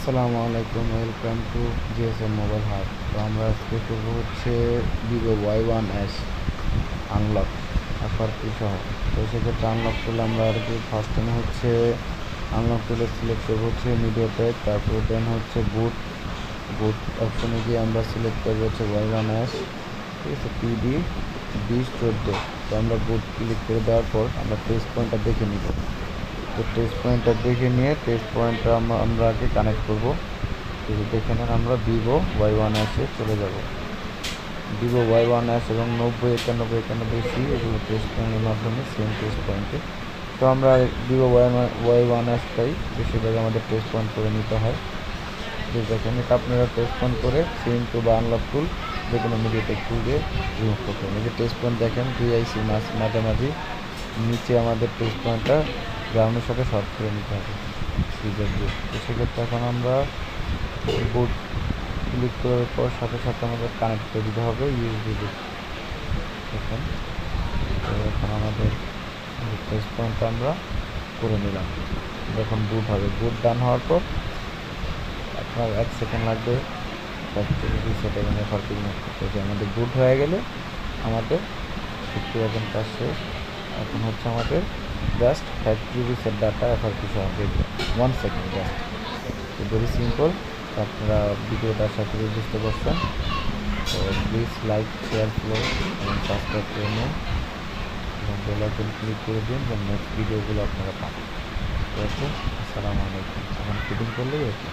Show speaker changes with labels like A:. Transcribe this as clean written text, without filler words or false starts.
A: আসসালামু আলাইকুম, welcome to GSM mobile hub. তো আমরা আজকে করবো হচ্ছে ভিভো Y1s আনলক এফআরপি সহ। তো সেক্ষেত্রে আনলক করলে আমরা আর কি ফার্স্ট টাইম হচ্ছে আনলক করলে সিলেক্ট করবো হচ্ছে মিডিয়াটেক, তারপর দেন হচ্ছে বুট বুট অপশনে গিয়ে আমরা সিলেক্ট করবো হচ্ছে Y1s, ঠিক আছে, PD2014। তো আমরা বুট ক্লিক করে দেওয়ার পর আমরা টেস্ট পয়েন্টটা দেখে নিব। তো টেস্ট পয়েন্টটা দেখে নিয়ে টেস্ট পয়েন্টটা আমরা আগে কানেক্ট করবো। যদি দেখে নেন আমরা ভিভো Y1s চলে যাব। ভিভো Y1s এবং 909191C এগুলো টেস্ট পয়েন্টের মাধ্যমে সেম টেস্ট পয়েন্টে। তো আমরা ভিভো Y1sটাই বেশিরভাগ আমাদের টেস্ট পয়েন্ট করে নিতে হয়। যে দেখেন এটা আপনারা টেস্ট পয়েন্ট করে সিম টু বা আনলক টুল যে কোনো মিডিয়াটেক টুল দিয়ে রিমুভ করতে হবে। এই যে টেস্ট পয়েন্ট দেখেন 2 IC মাঝামাঝি নিচে আমাদের টেস্ট পয়েন্টটা গ্রাউন্ডের সাথে শর্ট করে নিতে হবে সিজার দিয়ে। তো সেক্ষেত্রে এখন আমরা বুট ক্লিক করার পর সাথে সাথে আমাদের কানেক্ট করে দিতে হবে ইউএসবি বুট। দেখেন, তো এখন আমাদের টেস্ট পয়েন্টটা আমরা করে নিলাম। যখন বুট হবে, বুট ডান হওয়ার পর আপনার 1 সেকেন্ড লাগবে ফ্যাক্টরি রিসেট এবং এফআরপি রিমুভ করতে। আমাদের বুট হয়ে গেলে আমাদের 50% কাজ শেষ। এখন হচ্ছে আমাদের just factory reset data FRP সহ দেখবেন 1 সেকেন্ড জাস্ট। Very simple. আপনারা ভিডিওটা আশা করি বুঝতে পারছেন। তো প্লিজ লাইক, শেয়ার, ফলো এবং সাবস্ক্রাইব করে নিন এবং বেল আইকন ক্লিক করে দিন যেন নেক্সট ভিডিওগুলো আপনারা পান। ঠিক আছে, আসসালামু আলাইকুম। এখন ফিটিং করলেই ওকে।